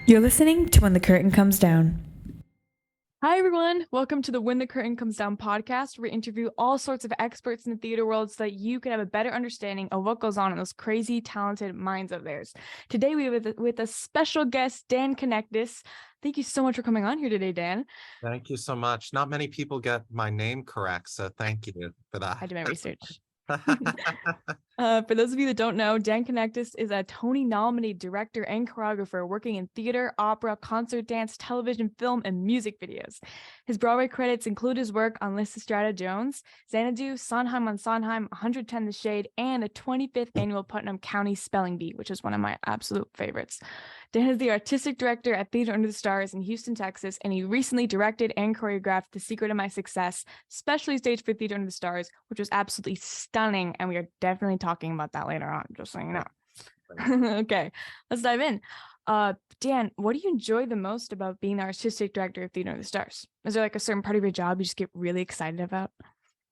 You're listening to When the Curtain Comes Down. Hi, everyone. Welcome to the When the Curtain Comes Down podcast, where we interview all sorts of experts in the theater world so that you can have a better understanding of what goes on in those crazy, talented minds of theirs. Today, we have with a special guest, Dan Knechtges. Thank you so much for coming on here today, Dan. Thank you so much. Not many people get my name correct, so thank you for that. I did my research. For those of you that don't know, Dan Knechtges is a Tony-nominated director and choreographer working in theater, opera, concert dance, television, film, and music videos. His Broadway credits include his work on Lysistrata Jones, Xanadu, Sondheim on Sondheim, 110 The Shade, and the 25th Annual Putnam County Spelling Bee, which is one of my absolute favorites. Dan is the artistic director at Theater Under the Stars in Houston, Texas, and he recently directed and choreographed The Secret of My Success, specially staged for Theater Under the Stars, which was absolutely stunning, and we are definitely talking about that later on, just so you know. Okay, let's dive in. Dan, what do you enjoy the most about being the artistic director of Theater Under the Stars? Is there like a certain part of your job you just get really excited about?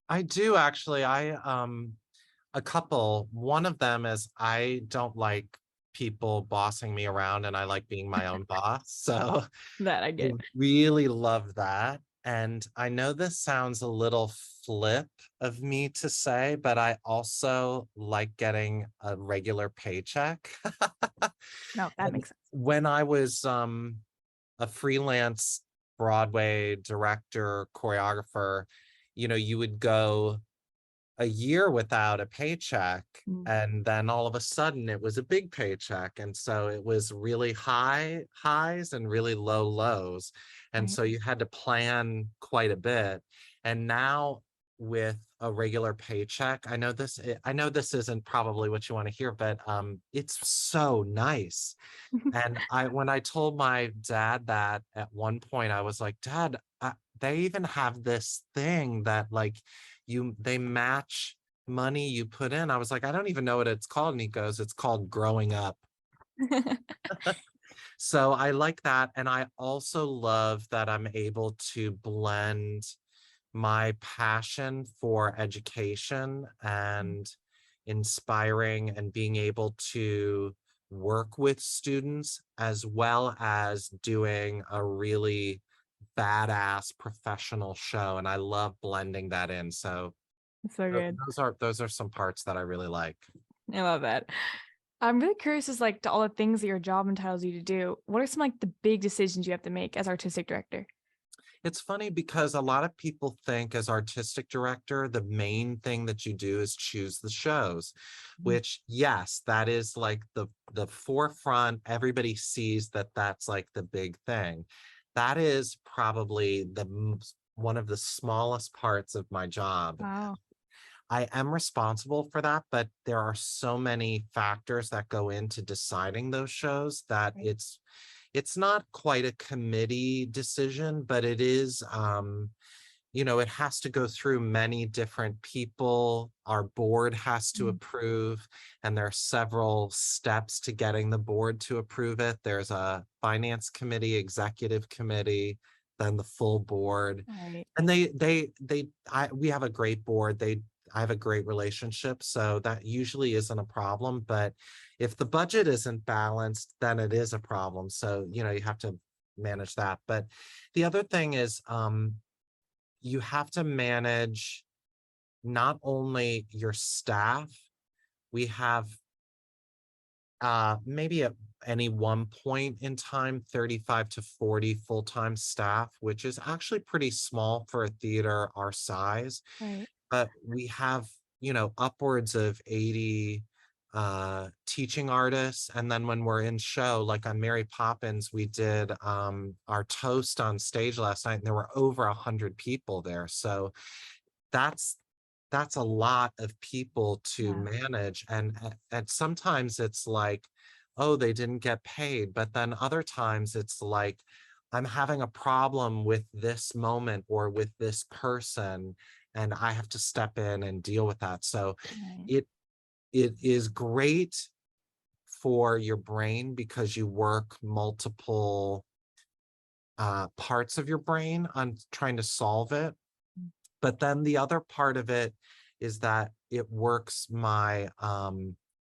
I do actually. A couple. One of them is I don't like people bossing me around and I like being my own boss. So That I I get. really love that. And I know this sounds a little flip of me to say, but I also like getting a regular paycheck. No, that makes sense. When I was a freelance Broadway director, choreographer, you would go a year without a paycheck, and then all of a sudden it was a big paycheck. And so it was really high highs and really low lows. And Right. so you had to plan quite a bit. And now with a regular paycheck, I know this isn't probably what you want to hear, but it's so nice. And when I told my dad that at one point, I was like, Dad, they even have this thing that like they match money you put in. I was like, I don't even know what it's called. And he goes, it's called growing up. So I like that. And I also love that I'm able to blend my passion for education and inspiring and being able to work with students as well as doing a really badass professional show. And I love blending that in. So It's so good. those are some parts that I really like. I love that. I'm really curious as like to all the things that your job entitles you to do. What are some like the big decisions you have to make as artistic director? It's funny because a lot of people think as artistic director, the main thing that you do is choose the shows, which yes, that is like the forefront. Everybody sees that that's like the big thing. That is probably one of the smallest parts of my job. Wow. I am responsible for that, but there are so many factors that go into deciding those shows that Right. it's not quite a committee decision, but it is it has to go through many different people. Our board has to approve, and there are several steps to getting the board to approve it. There's a finance committee, executive committee, then the full board. Right. And we have a great board. I have a great relationship, so that usually isn't a problem. But if the budget isn't balanced, then it is a problem. So, you have to manage that. But the other thing is, you have to manage not only your staff. We have maybe at any one point in time, 35 to 40 full-time staff, which is actually pretty small for a theater our size. Right. But we have, upwards of 80 teaching artists. And then when we're in show, like on Mary Poppins, we did our toast on stage last night, and there were over 100 people there. So that's a lot of people to manage. And sometimes it's like, oh, they didn't get paid. But then other times it's like, I'm having a problem with this moment or with this person, and I have to step in and deal with that. So Right. it is great for your brain because you work multiple parts of your brain on trying to solve it. But then the other part of it is that it works my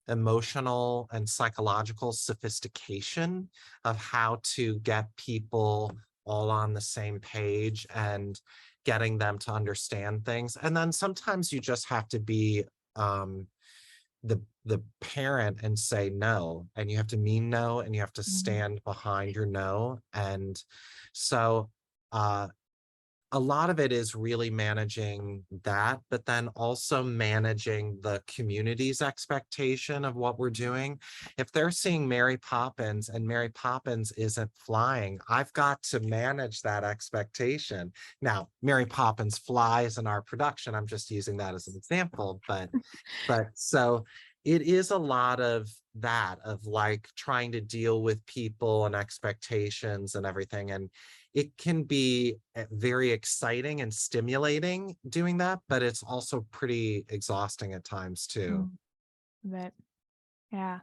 emotional and psychological sophistication of how to get people all on the same page and getting them to understand things. And then sometimes you just have to be um, the parent and say no, and you have to mean no, and you have to Mhm. stand behind your no. And so uh, a lot of it is really managing that, but then also managing the community's expectation of what we're doing. If they're seeing Mary Poppins and Mary Poppins isn't flying, I've got to manage that expectation. Now, Mary Poppins flies in our production. I'm just using that as an example, but so it is a lot of that, of like trying to deal with people and expectations and everything. And it can be very exciting and stimulating doing that, but it's also pretty exhausting at times too. Mm, But yeah.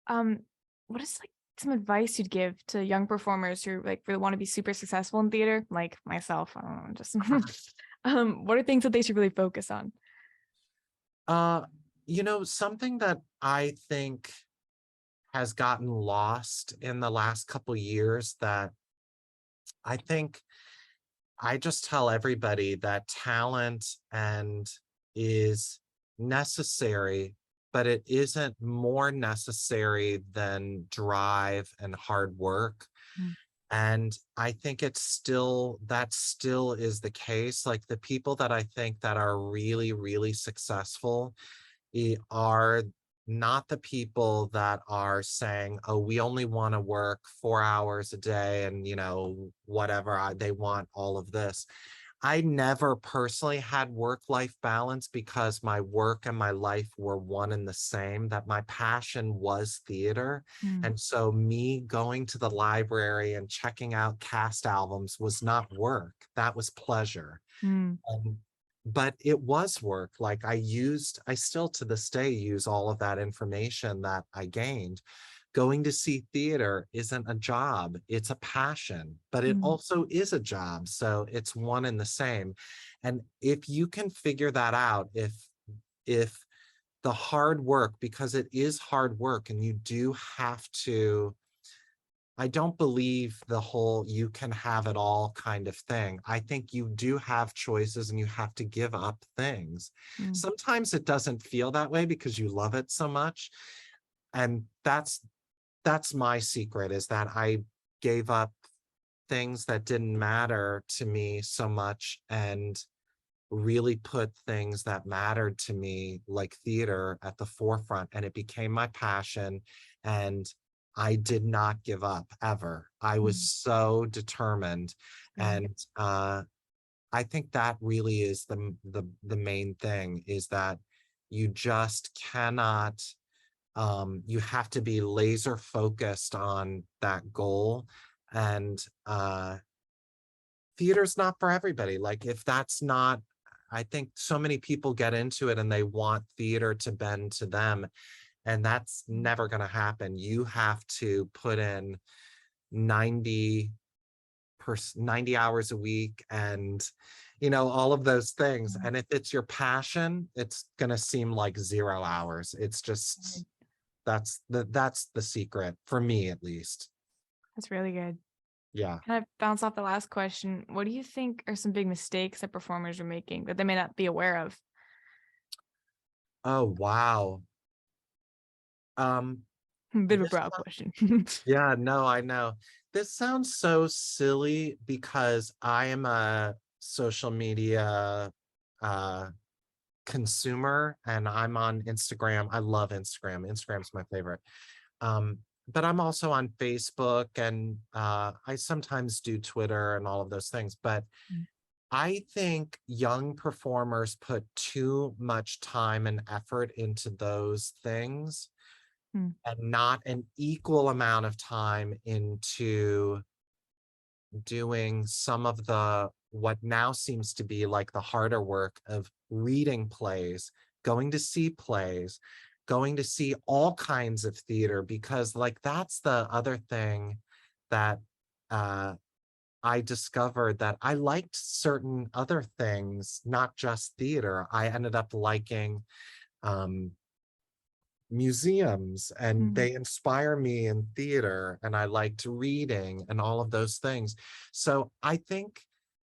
Um, what is like some advice you'd give to young performers who like really want to be super successful in theater, like myself? I don't know, just what are things that they should really focus on? Uh, something that I think has gotten lost in the last couple years that I think I just tell everybody that talent and is necessary, but it isn't more necessary than drive and hard work. Mm, And I think that still is the case. Like the people that I think that are really, really successful are not the people that are saying, oh, we only want to work 4 hours a day and, whatever, they want all of this. I never personally had work-life balance because my work and my life were one and the same, that my passion was theater. mm, And so me going to the library and checking out cast albums was not work. That was pleasure. mm, But it was work. Like I still to this day use all of that information that I gained. Going to see theater isn't a job, it's a passion, but it mm, also is a job. So it's one and the same. And if you can figure that out, if the hard work, because it is hard work and you do have to, I don't believe the whole you can have it all kind of thing. I think you do have choices and you have to give up things. mm, Sometimes it doesn't feel that way because you love it so much. And that's my secret, is that I gave up things that didn't matter to me so much and really put things that mattered to me, like theater, at the forefront, and it became my passion. And I did not give up ever. I was mm, so determined. mm, And I think that really is the main thing, is that you just cannot, you have to be laser focused on that goal. And theater's not for everybody. Like if that's not, I think so many people get into it and they want theater to bend to them, and that's mm, never going to happen. You have to put in 90 90 hours a week, and all of those things. mm. And if it's your passion, it's going to seem like 0 hours. It's just, that's the secret for me, at least. That's really good. Yeah. Kind of bounce off the last question. What do you think are some big mistakes that performers are making that they may not be aware of? Oh, wow. um Bit of a this broad question. Yeah, no, I know. This sounds so silly because I am a social media uh consumer, and I'm on Instagram. I love Instagram. Instagram's my favorite. Um, but I'm also on Facebook, and I sometimes do Twitter and all of those things. But Mm, I think young performers put too much time and effort into those things mm, and not an equal amount of time into doing some of the what now seems to be like the harder work of reading plays, going to see plays, going to see all kinds of theater, because like that's the other thing that uh I discovered, that I liked certain other things, not just theater. I ended up liking um museums, and Mhm. they inspire me in theater, and I liked reading and all of those things. So I think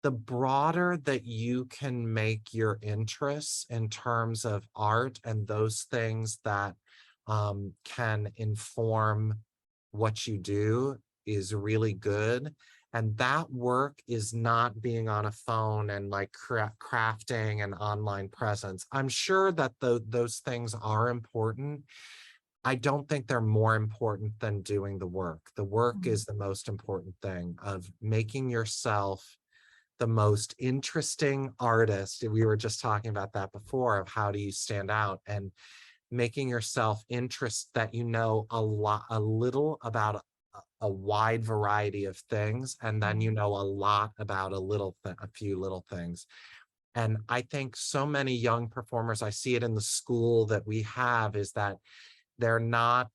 the broader that you can make your interests in terms of art and those things that can inform what you do is really good. And that work is not being on a phone and like crafting an online presence. I'm sure that those things are important. I don't think they're more important than doing the work. The work Mhm. is the most important thing of making yourself the most interesting artist. We were just talking about that before, of how do you stand out, and making yourself interest that you know a little about a wide variety of things, and then you Mhm. know a lot about a few little things. And I think so many young performers, I see it in the school that we have, is that they're not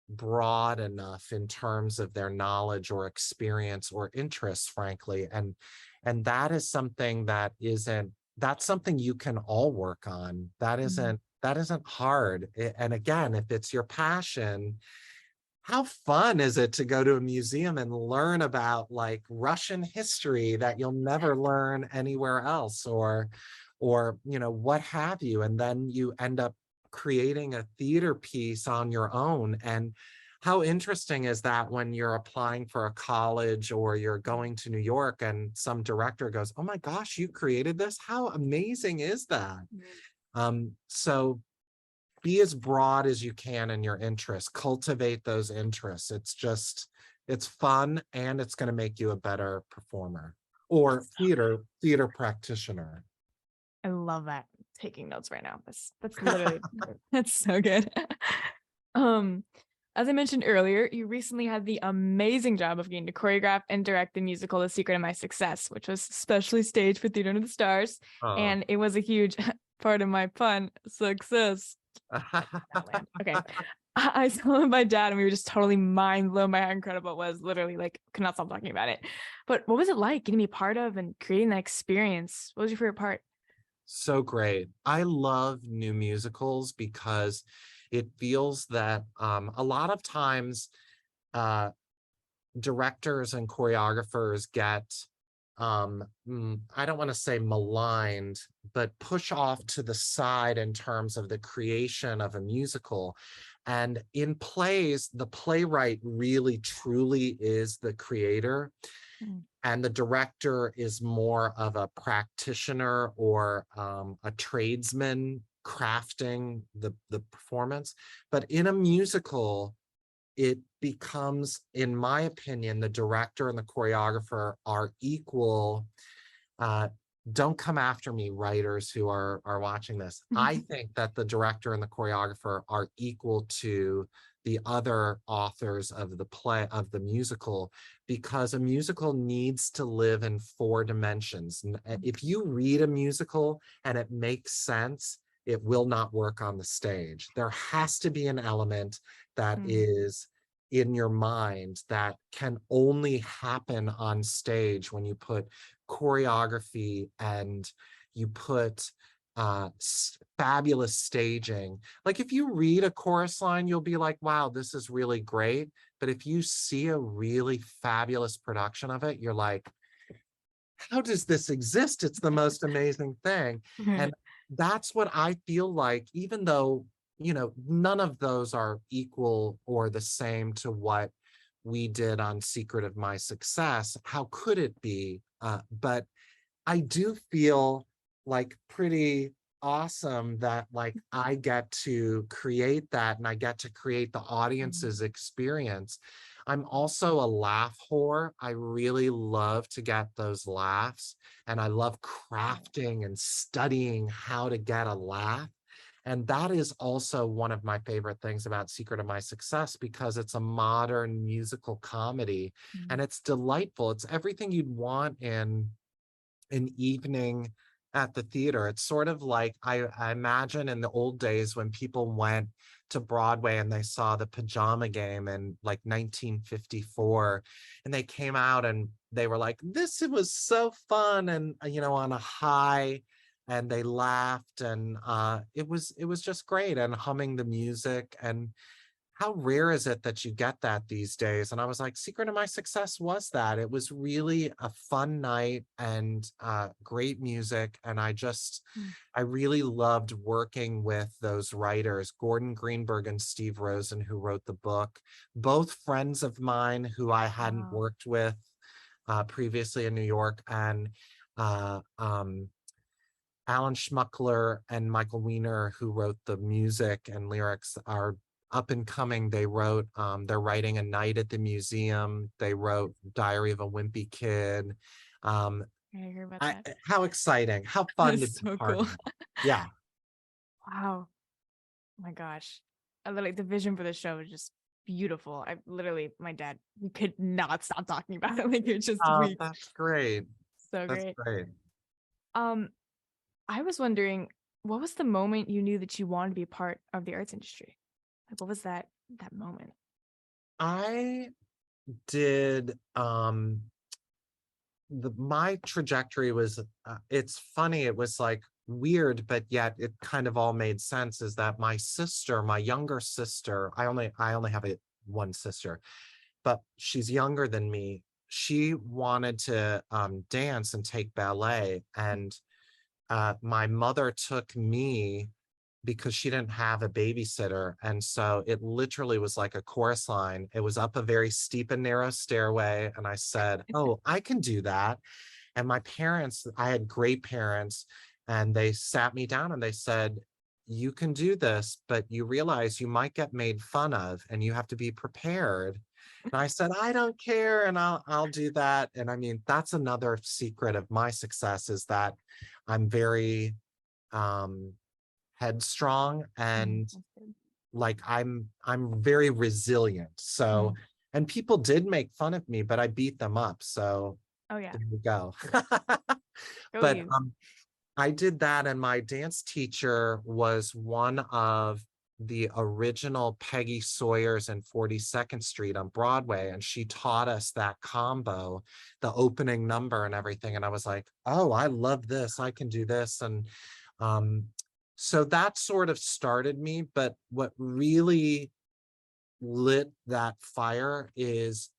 broad enough in terms of their knowledge or experience or interests, frankly. And that is something that's something you can all work on. Mhm. That isn't hard. And again, if it's your passion, how fun is it to go to a museum and learn about like Russian history that you'll never learn anywhere else, or what have you, and then you end up creating a theater piece on your own. And how interesting is that when you're applying for a college or you're going to New York and some director goes, "Oh my gosh, you created this? How amazing is that?" Mhm. So be as broad as you can in your interests, cultivate those interests. It's fun, and it's going to make you a better performer or theater practitioner. I love that. Taking notes right now. That's literally that's so good. Um, as I mentioned earlier, you recently had the amazing job of getting to choreograph and direct the musical The Secret of My Success, which was specially staged for Theater Under the Stars. Oh. And it was a huge part of my pun success. That land. Okay. I saw it with my dad and we were just totally mind blown by how incredible it was. Literally, like, could not stop talking about it. But what was it like getting to be part of and creating that experience? What was your favorite part? So great. I love new musicals because it feels that a lot of times uh, directors and choreographers get I don't want to say maligned, but push off to the side in terms of the creation of a musical. And in plays, the playwright really truly is the creator, Mm. and the director is more of a practitioner or a tradesman crafting the performance. But in a musical, it becomes, in my opinion, the director and the choreographer are equal. uh, don't come after me, writers who are watching this. I think that the director and the choreographer are equal to the other authors of the play, of the musical, because a musical needs to live in 4 dimensions. If you read a musical and it makes sense, it will not work on the stage. There has to be an element that Mm. is in your mind that can only happen on stage when you put choreography and you put fabulous staging. Like if you read a chorus line, you'll be like, wow, this is really great. But if you see a really fabulous production of it, you're like, how does this exist? It's the most amazing thing. And that's what I feel like, even though, none of those are equal or the same to what we did on Secret of My Success. How could it be? But I do feel like pretty awesome that like I get to create that, and I get to create the audience's experience. I'm also a laugh whore. I really love to get those laughs, and I love crafting and studying how to get a laugh. And that is also one of my favorite things about Secret of My Success, because it's a modern musical comedy and it's delightful. It's everything you'd want in an evening at the theater. It's sort of like I imagine in the old days when people went to Broadway and they saw the Pajama Game in like 1954, and they came out and they were like, this was so fun, and on a high. and they laughed, and it was just great, and humming the music. And how rare is it that you get that these days? And I was like, secret of my success was that it was really a fun night, and great music. And Mm. I really loved working with those writers, Gordon Greenberg and Steve Rosen, who wrote the book, both friends of mine who I hadn't Wow. worked with previously in New York. And uh, um, Alan Schmuckler and Michael Weiner, who wrote the music and lyrics, are up and coming. They're writing A Night at the Museum. They wrote Diary of a Wimpy Kid. Um, I hear about that. how exciting, how fun to That's be so part cool. of. Yeah, Wow. Oh my gosh. I literally the vision for the show is just beautiful. I literally my dad we could not stop talking about it. Like it's just weeks. that's great. So That's great. great. Um, I was wondering, what was the moment you knew that you wanted to be a part of the arts industry? Like what was that moment? I did my trajectory was it's funny, it was like weird, but yet it kind of all made sense. Is that my younger sister, I only have one sister, but she's younger than me. She wanted to dance and take ballet, and my mother took me because she didn't have a babysitter. And so it literally was like a chorus line. It was up a very steep and narrow stairway. And I said, oh, I can do that. And my parents, I had great parents, and they sat me down and they said, you can do this, but you realize you might get made fun of, and you have to be prepared. And I said, I don't care, and I'll do that. And I mean, that's another secret of my success, is that I'm very um headstrong, and That's good. like I'm very resilient. So, Mm. and people did make fun of me, but I beat them up. So Oh yeah. there you go. Go But you. I did that, and my dance teacher was one of the original Peggy Sawyers in 42nd Street on Broadway, and she taught us that combo, the opening number and everything. And I was like, oh, I love this. I can do this. And um, so that sort of started me. But what really lit that fire is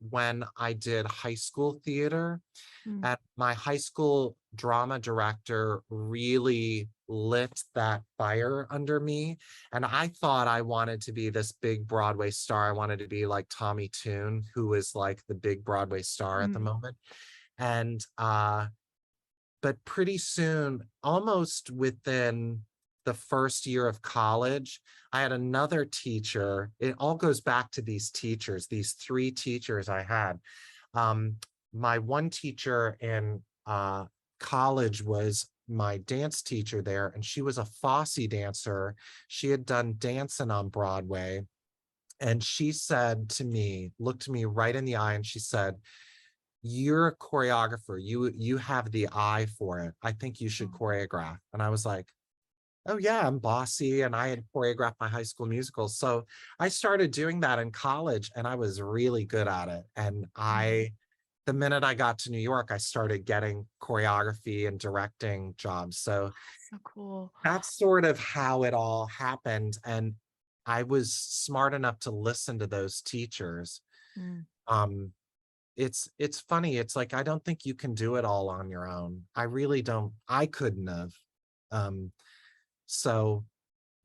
when I did high school theater. Mm. And my high school drama director really lit that fire under me. And I thought I wanted to be this big Broadway star. I wanted to be like Tommy Tune, who is like the big Broadway star at the Mm. moment. And but pretty soon, almost within the first year of college, I had another teacher. It all goes back to these teachers, these three teachers I had. Um, my one teacher in college was my dance teacher there, and she was a Fosse dancer. She had done dancing on Broadway. And she said to me, looked me right in the eye, and she said, you're a choreographer. You have the eye for it. I think you should Oh. choreograph. And I was like, oh yeah, I'm bossy, and I had choreographed my high school musicals. So I started doing that in college, and I was really good at it. And Mm. the minute I got to New York, I started getting choreography and directing jobs. So So cool. that's sort of how it all happened. And I was smart enough to listen to those teachers. Mm. Um, it's funny. It's like, I don't think you can do it all on your own. I really don't. I couldn't have. Um, so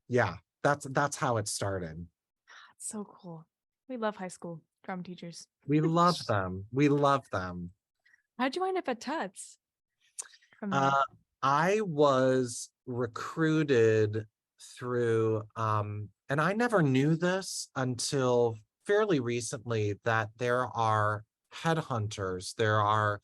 yeah, that's how it started. That's so cool. We love high school drama teachers. We love them. We love them. How'd you wind up at Tuts from there? Uh, I was recruited through, and I never knew this until fairly recently, that there are headhunters. There are,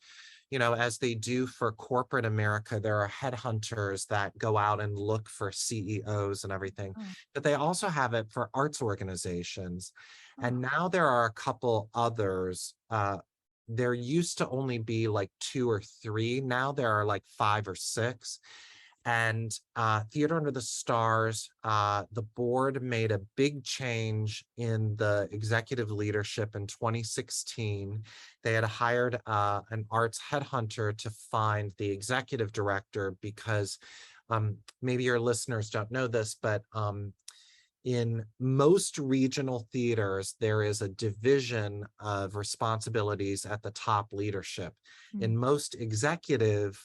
as they do for corporate America, there are headhunters that go out and look for CEOs and everything, Oh, but they also have it for arts organizations. oh. And now there are a couple others. There used to only be like two or three. Now there are like five or six. And Theater Under the Stars, the board made a big change in the executive leadership in 2016. They had hired an arts headhunter to find the executive director because maybe your listeners don't know this, but in most regional theaters, there is a division of responsibilities at the top leadership. In most executive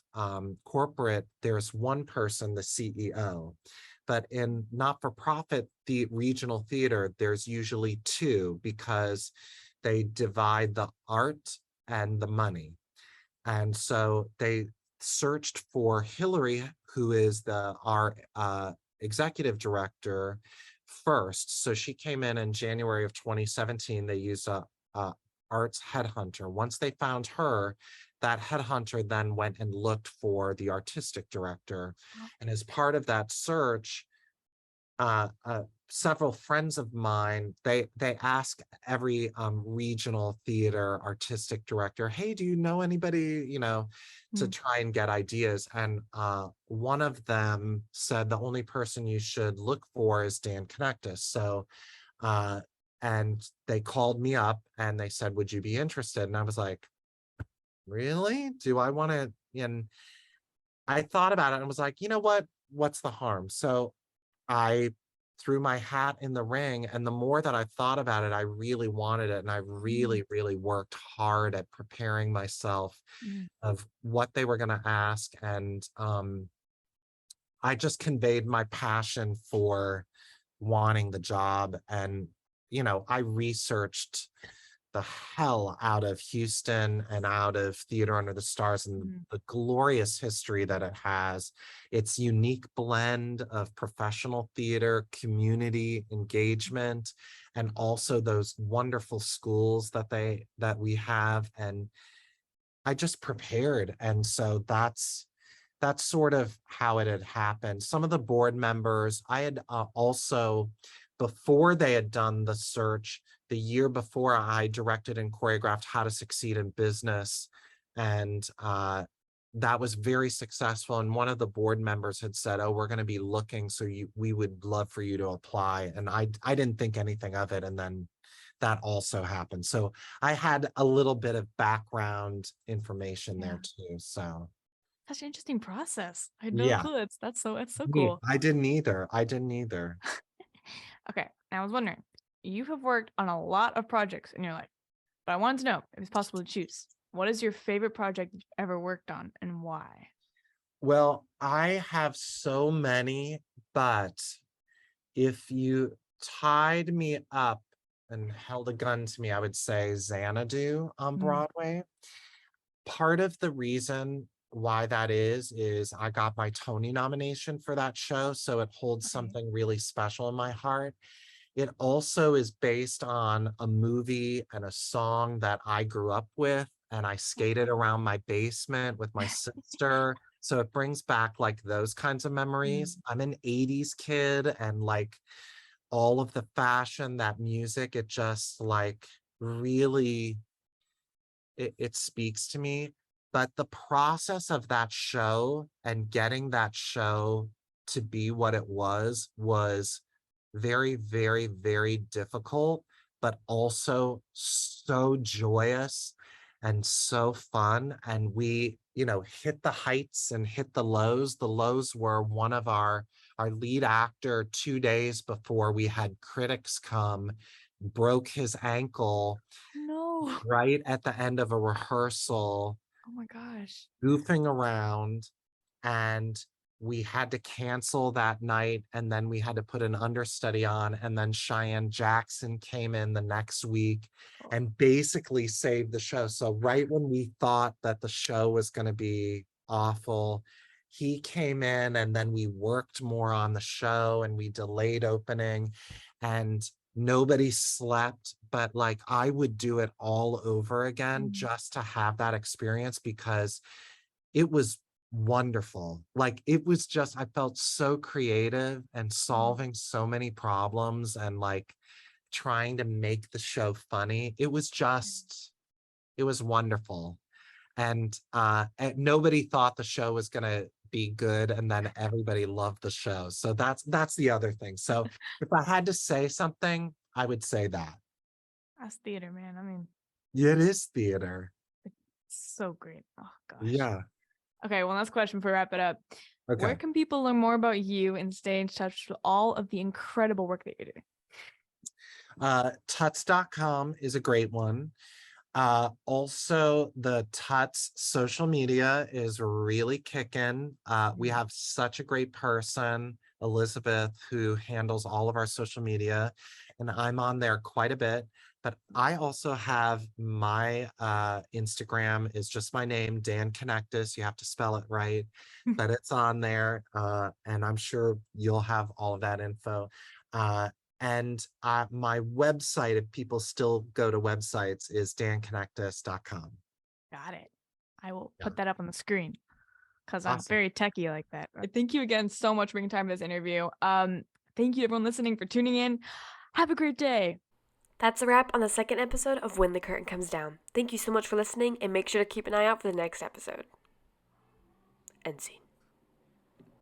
corporate, there's one person, the CEO. But in not-for-profit regional theater, there's usually two because they divide the art and the money. And so they searched for Hillary, who is our executive director, first. So she came in January of 2017. They used a arts headhunter. Once they found her, that headhunter then went and looked for the artistic director. And as part of that search, several friends of mine, they ask every regional theater artistic director, hey, do you know anybody, to try and get ideas? And one of them said the only person you should look for is Dan Knechtges. So and they called me up and they said, would you be interested? And I was like, really? Do I want to? And I thought about it and was like, you know what? What's the harm? So I threw my hat in the ring, and the more that I thought about it, I really wanted it. And I really, really worked hard at preparing myself of what they were going to ask. And I just conveyed my passion for wanting the job. And, I researched the hell out of Houston and out of Theater Under the Stars and the glorious history that it has. Its unique blend of professional theater, community engagement, and also those wonderful schools that we have. And I just prepared. And so that's sort of how it had happened. Some of the board members, I had also, before they had done the search, the year before, I directed and choreographed How to Succeed in Business. And that was very successful. And one of the board members had said, oh, we're going to be looking, so we would love for you to apply. And I didn't think anything of it. And then that also happened. So I had a little bit of background information there too. So such an interesting process. I had no yeah, clue. That's so cool. I didn't either. Okay, I was wondering, you have worked on a lot of projects in your life, but I wanted to know if it's possible to choose. What is your favorite project you've ever worked on and why? Well, I have so many, but if you tied me up and held a gun to me, I would say Xanadu on Broadway. Part of the reason why that is I got my Tony nomination for that show, so it holds something really special in my heart. It also is based on a movie and a song that I grew up with, and I skated around my basement with my sister. So it brings back like those kinds of memories. I'm an 80s kid, and like all of the fashion, that music, it just like really, it speaks to me. But the process of that show and getting that show to be what it was very, very, very difficult, but also so joyous and so fun. And we, hit the heights and hit the lows. The lows were one of our lead actor, 2 days before we had critics come, broke his ankle No. right at the end of a rehearsal, Oh my gosh. goofing around, and we had to cancel that night, and then we had to put an understudy on, and then Cheyenne Jackson came in the next week and basically saved the show. So right when we thought that the show was going to be awful, he came in, and then we worked more on the show and we delayed opening, and nobody slept. But like, I would do it all over again just to have that experience, because it was wonderful. Like, it was just, I felt so creative and solving so many problems and like trying to make the show funny. It was just, it was wonderful. And nobody thought the show was going to be good and then everybody loved the show. So that's the other thing. So if I had to say something, I would say that. That's theater, man. I mean, Yeah, it is theater. so great. Oh gosh. Yeah. Okay, one last question before we wrap it up. Where Okay. can people learn more about you and stay in touch with all of the incredible work that you're doing? Tuts.com is a great one. Also, the Tuts social media is really kicking. We have such a great person, Elizabeth, who handles all of our social media, and I'm on there quite a bit. But I also have my Instagram is just my name, Dan Knechtges. You have to spell it right, but it's on there, and I'm sure you'll have all of that info. And my website, if people still go to websites, is danknectus.com. Got it. I will Yeah. put that up on the screen because I'm Awesome. very techie like that. Thank you again so much for making time for this interview. Thank you everyone listening for tuning in. Have a great day. That's a wrap on the second episode of When the Curtain Comes Down. Thank you so much for listening, and make sure to keep an eye out for the next episode. End scene.